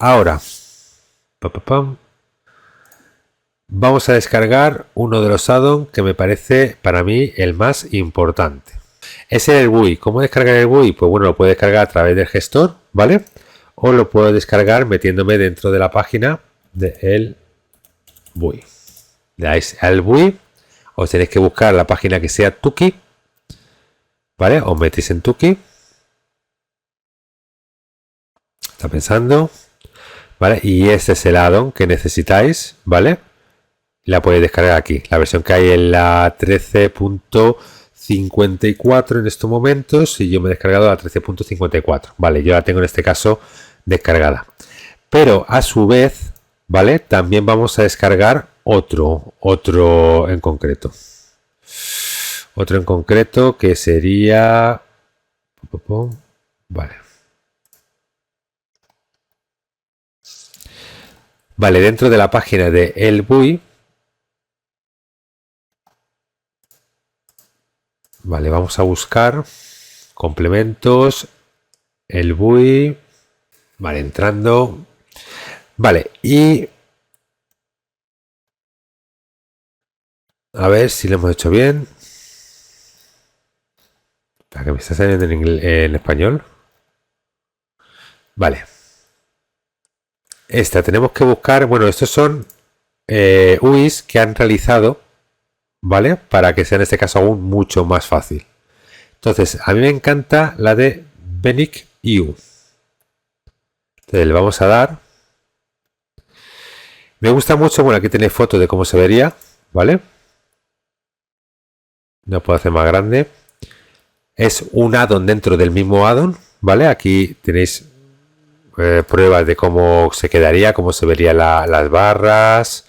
Ahora, vamos a descargar uno de los add-ons que me parece para mí el más importante. Es el GUI. ¿Cómo descargar el GUI? Pues bueno, lo puedo descargar a través del gestor, ¿vale? O lo puedo descargar metiéndome dentro de la página del GUI. Le dais al GUI, os tenéis que buscar la página que sea Tuki, ¿vale? Os metéis en Tuki. Está pensando, ¿vale? Y este es el add-on que necesitáis, ¿vale? La podéis descargar aquí. La versión que hay en la 13.54 en estos momentos y yo me he descargado la 13.54. Vale, yo la tengo en este caso descargada. Pero a su vez, ¿vale? También vamos a descargar otro en concreto. Otro en concreto que sería... Vale. Vale, dentro de la página de el GUI. Vale, vamos a buscar complementos, el GUI. Vale, entrando. Vale, y a ver si lo hemos hecho bien. Para que me está saliendo en español. Vale. Esta tenemos que buscar. Bueno, estos son UIs que han realizado, ¿vale? Para que sea en este caso aún mucho más fácil. Entonces, a mí me encanta la de Benic EU. Entonces, le vamos a dar. Me gusta mucho, bueno, aquí tenéis foto de cómo se vería, ¿vale? No puedo hacer más grande. Es un add-on dentro del mismo add-on, ¿vale? Aquí tenéis pruebas de cómo se quedaría, cómo se verían las barras,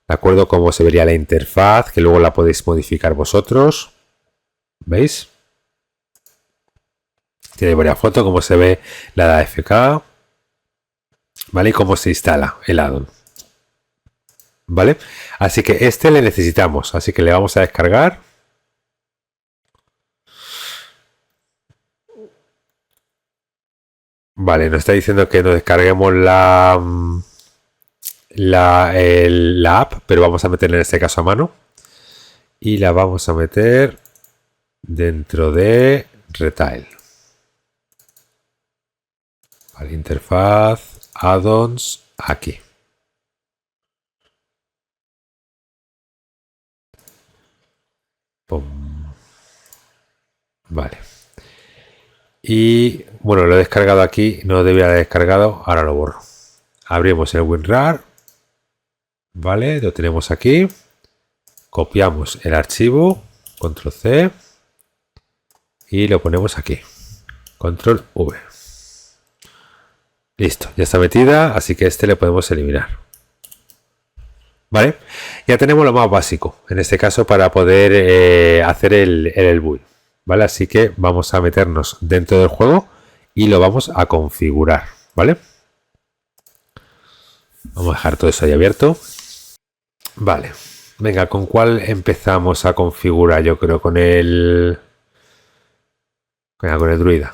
¿de acuerdo? Cómo se vería la interfaz, que luego la podéis modificar vosotros. ¿Veis? Tiene varias fotos, cómo se ve la AFK, ¿vale? Y cómo se instala el add-on, ¿vale? Así que este le necesitamos, así que le vamos a descargar. Vale, nos está diciendo que nos descarguemos la app, pero vamos a meterla en este caso a mano. Y la vamos a meter dentro de Retail. Vale, interfaz, add-ons, aquí. Pum. Vale. Y bueno, lo he descargado aquí, no debía haber descargado, ahora lo borro. Abrimos el WinRAR, vale, lo tenemos aquí. Copiamos el archivo, control C y lo ponemos aquí, control V. Listo, ya está metida, así que este le podemos eliminar. Vale, ya tenemos lo más básico, en este caso para poder hacer el build. ¿Vale? Así que vamos a meternos dentro del juego y lo vamos a configurar, ¿vale? Vamos a dejar todo eso ahí abierto. Vale, venga, ¿con cuál empezamos a configurar? Yo creo con el... Venga, con el druida.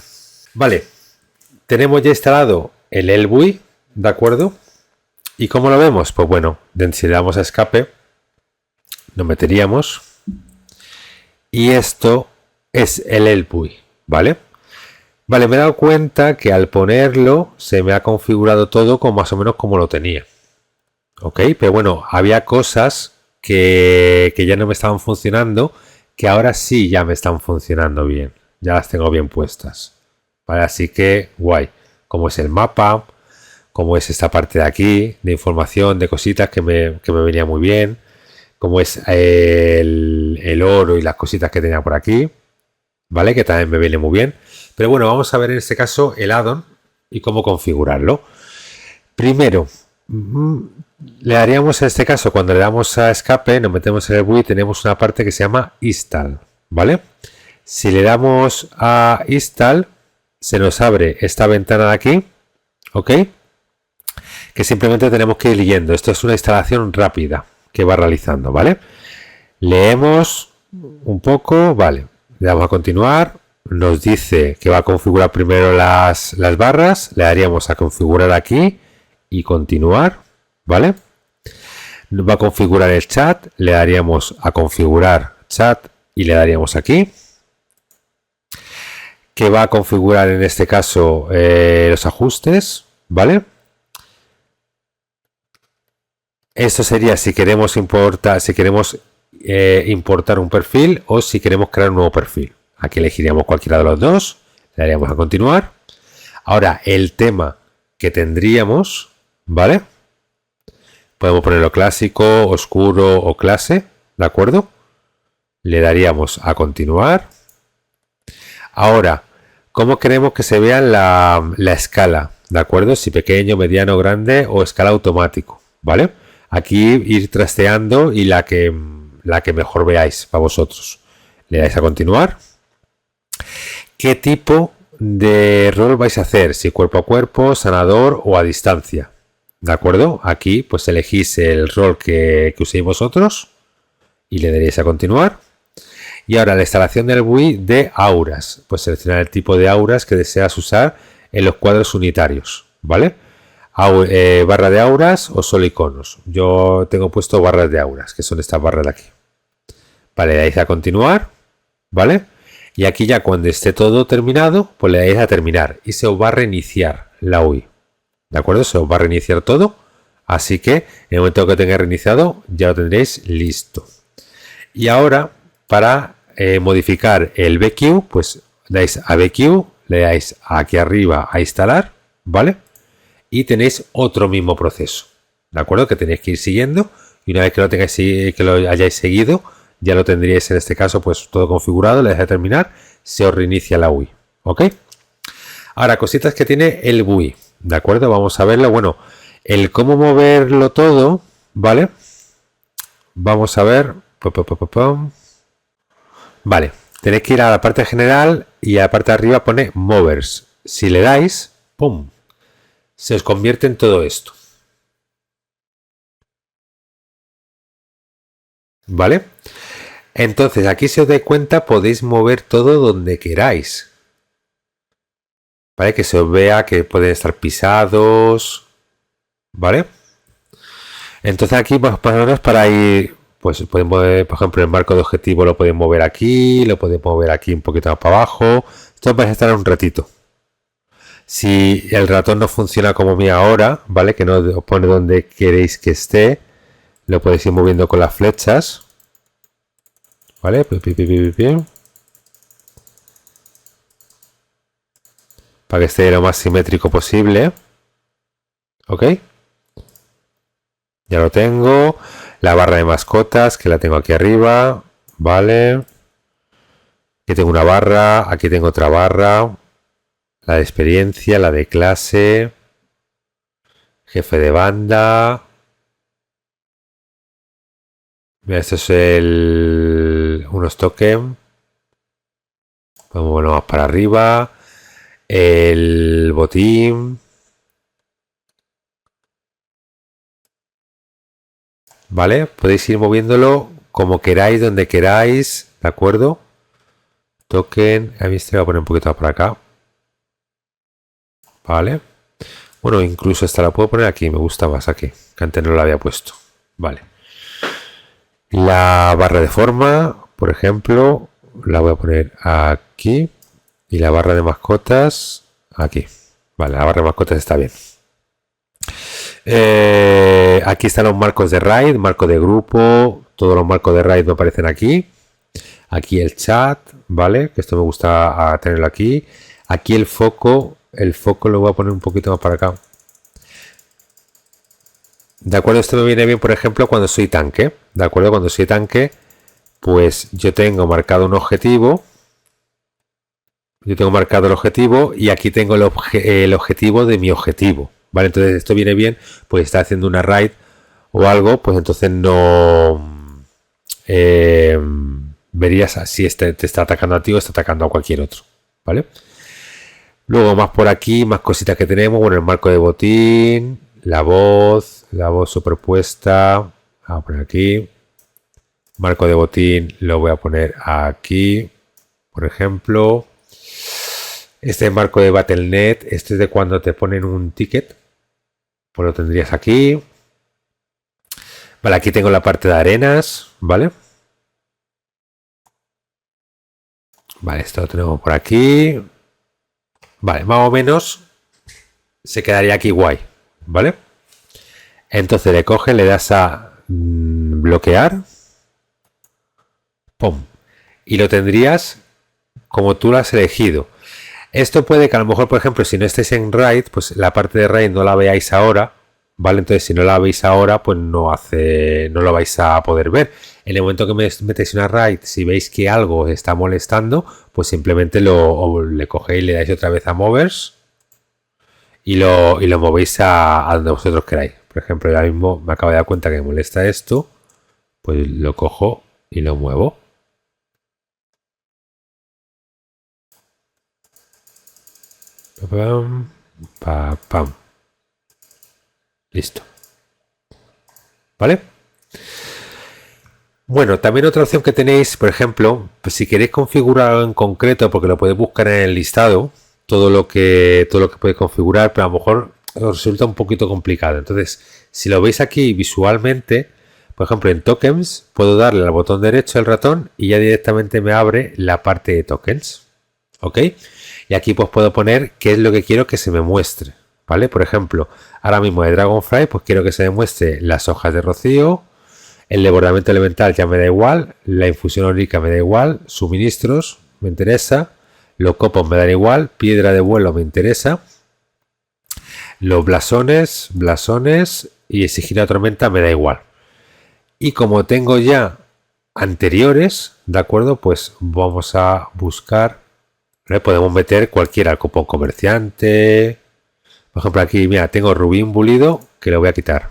Vale, tenemos ya instalado el GUI, ¿de acuerdo? ¿Y cómo lo vemos? Pues bueno, si le damos a escape, lo meteríamos. Y esto es el GUI, ¿vale? Vale, me he dado cuenta que al ponerlo se me ha configurado todo como más o menos como lo tenía. Ok, pero bueno, había cosas que ya no me estaban funcionando, que ahora sí ya me están funcionando bien. Ya las tengo bien puestas. Vale, así que guay. Como es el mapa, como es esta parte de aquí, de información, de cositas que me venía muy bien. Como es el oro y las cositas que tenía por aquí. ¿Vale? Que también me viene muy bien. Pero bueno, vamos a ver en este caso el add-on y cómo configurarlo. Primero, le daríamos en este caso, cuando le damos a escape, nos metemos en el GUI, tenemos una parte que se llama install, ¿vale? Si le damos a install, se nos abre esta ventana de aquí, ¿ok? Que simplemente tenemos que ir leyendo. Esto es una instalación rápida que va realizando, ¿vale? Leemos un poco, vale. Le damos a continuar, nos dice que va a configurar primero las barras, le daríamos a configurar aquí y continuar, ¿vale? Va a configurar el chat, le daríamos a configurar chat y le daríamos aquí. Que va a configurar en este caso los ajustes, ¿vale? Esto sería si queremos importar, importar un perfil o si queremos crear un nuevo perfil. Aquí elegiríamos cualquiera de los dos, le daríamos a continuar. Ahora el tema que tendríamos, ¿vale? Podemos ponerlo clásico, oscuro o clase, ¿de acuerdo? Le daríamos a continuar. Ahora, ¿cómo queremos que se vea la escala? ¿De acuerdo? Si pequeño, mediano, grande o escala automático, ¿vale? Aquí ir trasteando y la que mejor veáis para vosotros. Le dais a continuar. ¿Qué tipo de rol vais a hacer? Si cuerpo a cuerpo, sanador o a distancia. ¿De acuerdo? Aquí pues elegís el rol que uséis vosotros y le daréis a continuar. Y ahora la instalación del GUI de auras. Pues seleccionar el tipo de auras que deseas usar en los cuadros unitarios, ¿vale? Barra de auras o solo iconos. Yo tengo puesto barras de auras, que son estas barras de aquí. Vale, le dais a continuar, ¿vale? Y aquí ya cuando esté todo terminado, pues le dais a terminar y se os va a reiniciar la UI. ¿De acuerdo? Se os va a reiniciar todo. Así que en el momento que tengáis reiniciado, ya lo tendréis listo. Y ahora, para modificar el BQ, pues dais a BQ, le dais aquí arriba a instalar, ¿vale? Y tenéis otro mismo proceso, ¿de acuerdo? Que tenéis que ir siguiendo y una vez que lo hayáis seguido, ya lo tendríais en este caso pues todo configurado, le dais a terminar, se os reinicia la UI, ¿ok? Ahora, cositas que tiene el GUI, ¿de acuerdo? Vamos a verlo, bueno, el cómo moverlo todo, ¿vale? Vamos a ver, vale, tenéis que ir a la parte general y a la parte de arriba pone movers, si le dais, ¡pum!, se os convierte en todo esto. ¿Vale? Entonces, aquí si os dais cuenta, podéis mover todo donde queráis. ¿Vale? Que se os vea que pueden estar pisados. ¿Vale? Entonces aquí pues, para ir, pues podéis mover, por ejemplo, el marco de objetivo lo podéis mover aquí, lo podéis mover aquí un poquito más para abajo. Esto vais a estar un ratito. Si el ratón no funciona como mi ahora, ¿vale? Que no os pone donde queréis que esté, lo podéis ir moviendo con las flechas. ¿Vale? Para que esté lo más simétrico posible. ¿Ok? Ya lo tengo. La barra de mascotas, que la tengo aquí arriba. Vale. Aquí tengo una barra. Aquí tengo otra barra. La de experiencia, la de clase. Jefe de banda. Mira, esto es unos tokens. Podemos volver más para arriba. El botín. ¿Vale? Podéis ir moviéndolo como queráis, donde queráis. ¿De acuerdo? Token. A mí este lo voy a poner un poquito más para acá. Vale. Bueno, incluso esta la puedo poner aquí. Me gusta más aquí. Que antes no la había puesto. Vale. La barra de forma, por ejemplo, la voy a poner aquí. Y la barra de mascotas aquí. Vale, la barra de mascotas está bien. Aquí están los marcos de RAID, marco de grupo. Todos los marcos de RAID me aparecen aquí. Aquí el chat, ¿vale? Que esto me gusta tenerlo aquí. Aquí el foco. El foco lo voy a poner un poquito más para acá. ¿De acuerdo? Esto me viene bien, por ejemplo, cuando soy tanque. ¿De acuerdo? Cuando soy tanque, pues yo tengo marcado un objetivo. Yo tengo marcado el objetivo y aquí tengo el objetivo de mi objetivo. ¿Vale? Entonces esto viene bien, pues está haciendo una raid o algo, pues entonces no verías si te está atacando a ti o está atacando a cualquier otro. ¿Vale? Luego más por aquí, más cositas que tenemos. Bueno, el marco de botín, la voz superpuesta. Vamos a poner aquí. Marco de botín lo voy a poner aquí, por ejemplo. Este marco de Battle.net, este es de cuando te ponen un ticket. Pues lo tendrías aquí. Vale, aquí tengo la parte de arenas, ¿vale? Vale, esto lo tenemos por aquí. Vale, más o menos se quedaría aquí guay, ¿vale? Entonces le coges, le das a bloquear. ¡Pum! Y lo tendrías como tú lo has elegido. Esto puede que a lo mejor, por ejemplo, si no estáis en RAID, pues la parte de RAID no la veáis ahora, ¿vale? Entonces, si no la veis ahora, pues no lo vais a poder ver. En el momento que metéis una RAID, si veis que algo os está molestando, pues simplemente le cogéis, le dais otra vez a Movers y lo movéis a donde vosotros queráis. Por ejemplo, ahora mismo me acabo de dar cuenta que me molesta esto, pues lo cojo y lo muevo. Pam, pam, pam. Listo. ¿Vale? Bueno, también otra opción que tenéis, por ejemplo, pues si queréis configurar algo en concreto, porque lo podéis buscar en el listado, todo lo que podéis configurar, pero a lo mejor os resulta un poquito complicado. Entonces, si lo veis aquí visualmente, por ejemplo, en tokens, puedo darle al botón derecho del ratón y ya directamente me abre la parte de tokens. ¿Ok? Y aquí pues puedo poner qué es lo que quiero que se me muestre. ¿Vale? Por ejemplo, ahora mismo de Dragonfly, pues quiero que se me muestre las hojas de rocío, el desbordamiento elemental ya me da igual, la infusión onírica me da igual, suministros me interesa, los copos me dan igual, piedra de vuelo me interesa, los blasones y exigir la tormenta me da igual. Y como tengo ya anteriores, ¿de acuerdo? Pues vamos a buscar, ¿vale? Podemos meter cualquiera, copón comerciante. Por ejemplo, aquí, mira, tengo rubí imbulido que lo voy a quitar.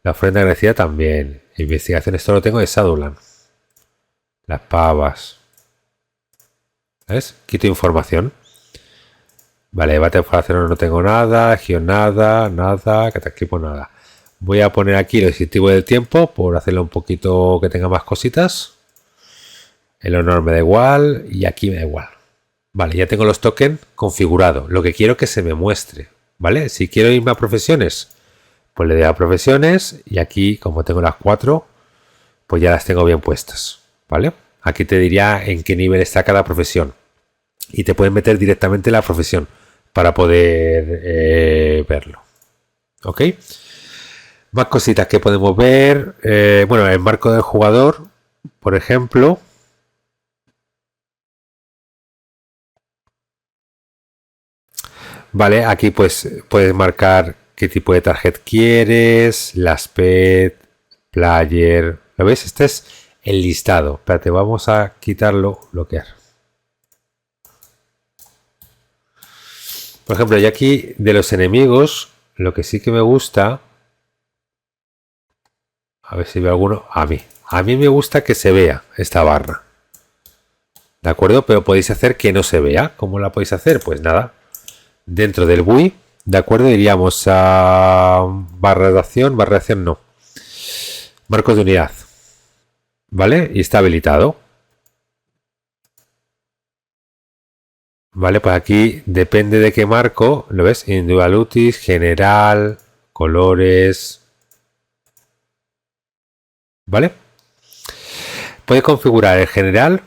La ofrenda agradecida también. Investigación, esto lo tengo de Sadulan. Las pavas. ¿Ves? Quito información. Vale, bate acero no tengo nada. Gion nada. Cataclismo nada. Voy a poner aquí el distintivo del tiempo por hacerlo un poquito que tenga más cositas. El honor me da igual y aquí me da igual. Vale, ya tengo los tokens configurados. Lo que quiero que se me muestre. ¿Vale? Si quiero irme a profesiones, pues le doy a profesiones y aquí, como tengo las 4, pues ya las tengo bien puestas. ¿Vale? Aquí te diría en qué nivel está cada profesión. Y te pueden meter directamente la profesión para poder verlo. ¿Ok? Más cositas que podemos ver. Bueno, el marco del jugador, por ejemplo. Vale, aquí pues puedes marcar qué tipo de target quieres, las pet, player. ¿Lo ves? Este es el listado. Espérate, vamos a quitarlo, bloquear. Por ejemplo, ya aquí de los enemigos, lo que sí que me gusta. A ver si veo alguno. A mí me gusta que se vea esta barra. ¿De acuerdo? Pero podéis hacer que no se vea. ¿Cómo la podéis hacer? Pues nada. Dentro del GUI, ¿de acuerdo? Iríamos a barra de acción no. Marcos de unidad. ¿Vale? Y está habilitado. Vale, pues aquí depende de qué marco, ¿lo ves? Individualutis, general, colores. ¿Vale? Puedes configurar el general,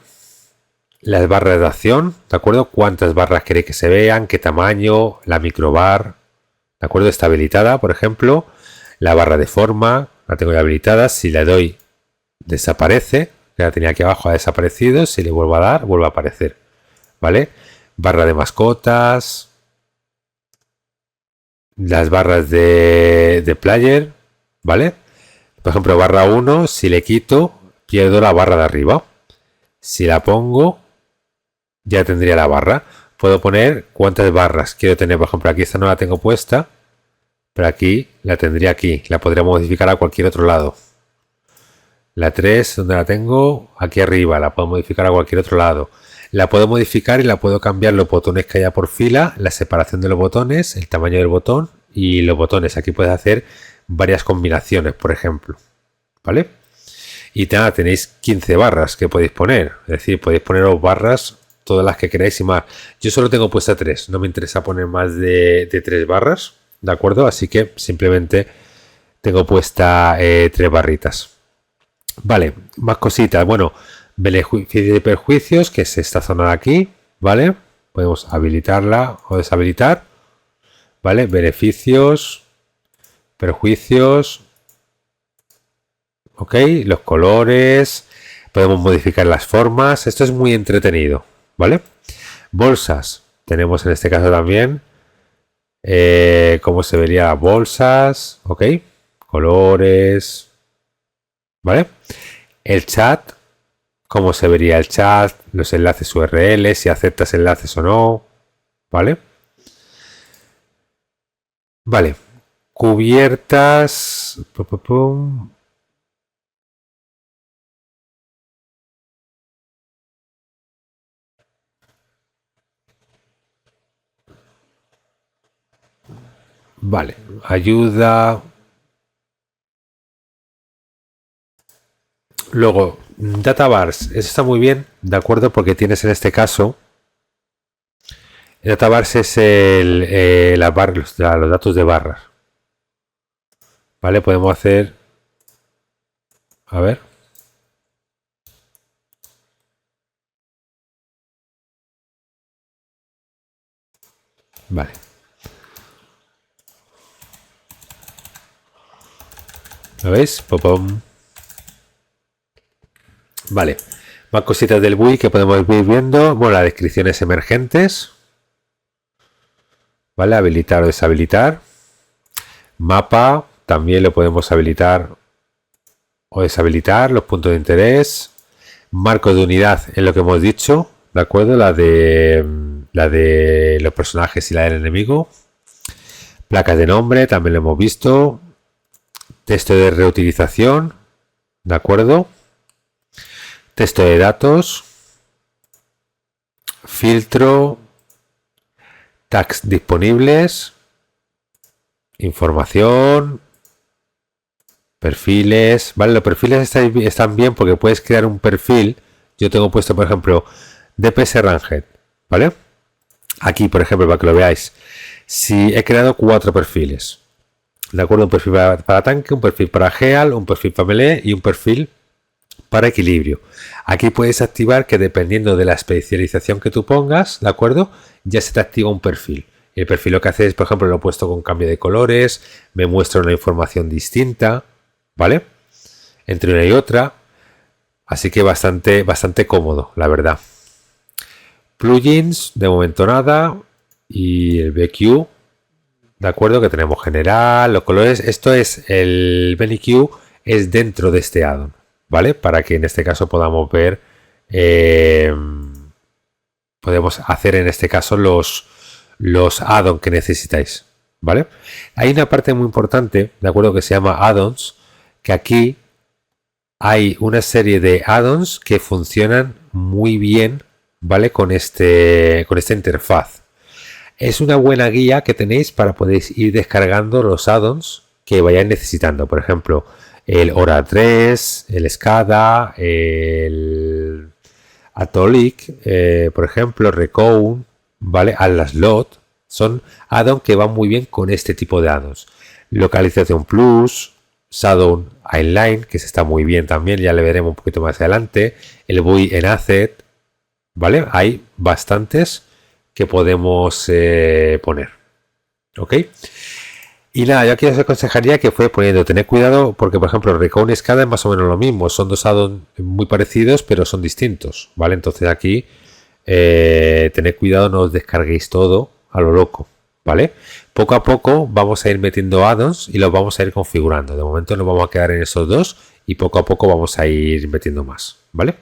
las barras de acción, ¿de acuerdo? Cuántas barras queréis que se vean, qué tamaño, la microbar, ¿de acuerdo? Está habilitada, por ejemplo. La barra de forma, la tengo ya habilitada. Si le doy, desaparece. Ya la tenía aquí abajo, ha desaparecido. Si le vuelvo a dar, vuelve a aparecer. ¿Vale? Barra de mascotas. Las barras de player, ¿vale? Por ejemplo, barra 1, si le quito, pierdo la barra de arriba. Si la pongo, ya tendría la barra. Puedo poner cuántas barras quiero tener. Por ejemplo, aquí esta no la tengo puesta, pero aquí la tendría aquí. La podría modificar a cualquier otro lado. La 3, ¿dónde la tengo? Aquí arriba. La puedo modificar a cualquier otro lado. La puedo modificar y la puedo cambiar los botones que haya por fila, la separación de los botones, el tamaño del botón y los botones. Aquí puedes hacer varias combinaciones, por ejemplo. ¿Vale? Y nada, tenéis 15 barras que podéis poner. Es decir, podéis poneros barras todas las que queráis y más. Yo solo tengo puesta 3. No me interesa poner más de 3 barras. ¿de acuerdo? Así que simplemente tengo puesta 3 barritas. Vale, más cositas. Bueno, beneficios y perjuicios, que es esta zona de aquí, ¿vale? Podemos habilitarla o deshabilitar, ¿vale? Beneficios, perjuicios, ok, los colores, podemos modificar las formas, esto es muy entretenido, ¿vale? Bolsas, tenemos en este caso también cómo se verían las bolsas, ok, colores, ¿vale? El chat, cómo se vería el chat, los enlaces URL, si aceptas enlaces o no, ¿vale? Vale, cubiertas, vale, ayuda. Luego, databars, eso está muy bien, ¿de acuerdo? Porque tienes en este caso, el databars es los datos de barras. ¿Vale? Podemos hacer, a ver. Vale. ¿Lo veis? Pop-pom. Vale. Más cositas del GUI que podemos ir viendo. Bueno, las descripciones emergentes. ¿Vale? Habilitar o deshabilitar. Mapa. También lo podemos habilitar o deshabilitar. Los puntos de interés. Marco de unidad es lo que hemos dicho. ¿De acuerdo? La de los personajes y la del enemigo. Placas de nombre. También lo hemos visto. Texto de reutilización. ¿De acuerdo? Texto de datos, filtro, tags disponibles, información, perfiles. Vale, los perfiles están bien porque puedes crear un perfil. Yo tengo puesto, por ejemplo, DPS Ranged, ¿vale? Aquí, por ejemplo, para que lo veáis, si he creado 4 perfiles, ¿de acuerdo? Un perfil para tanque, un perfil para Heal, un perfil para melee y un perfil para equilibrio. Aquí puedes activar que dependiendo de la especialización que tú pongas, ¿de acuerdo? Ya se te activa un perfil. El perfil lo que hace es, por ejemplo, lo he puesto con cambio de colores, me muestra una información distinta, ¿vale? Entre una y otra. Así que bastante cómodo, la verdad. Plugins, de momento nada. Y el BQ, ¿de acuerdo? Que tenemos general, los colores. Esto es el BenQ, es dentro de este addon. ¿Vale? Para que en este caso podamos ver, podemos hacer en este caso los add-ons que necesitáis, ¿vale? Hay una parte muy importante, ¿de acuerdo? Que se llama add-ons, que aquí hay una serie de add-ons que funcionan muy bien, ¿vale? Con esta interfaz. Es una buena guía que tenéis para poder ir descargando los add-ons que vayáis necesitando. Por ejemplo, el Hora 3, el SCADA, el Atolik, por ejemplo, Recount, ¿vale? Atlaslot, son add-ons que van muy bien con este tipo de add-ons. Localización Plus, Shadow Inline, que se está muy bien también, ya le veremos un poquito más adelante. El GUI en Asset, ¿vale? Hay bastantes que podemos poner, ¿ok? Y nada, yo aquí os aconsejaría que fue poniendo, tener cuidado porque, por ejemplo, Recount y SCADA es más o menos lo mismo. Son dos add-ons muy parecidos, pero son distintos, ¿vale? Entonces aquí, tened cuidado, no os descarguéis todo a lo loco, ¿vale? Poco a poco vamos a ir metiendo add-ons y los vamos a ir configurando. De momento nos vamos a quedar en esos dos y poco a poco vamos a ir metiendo más, ¿vale?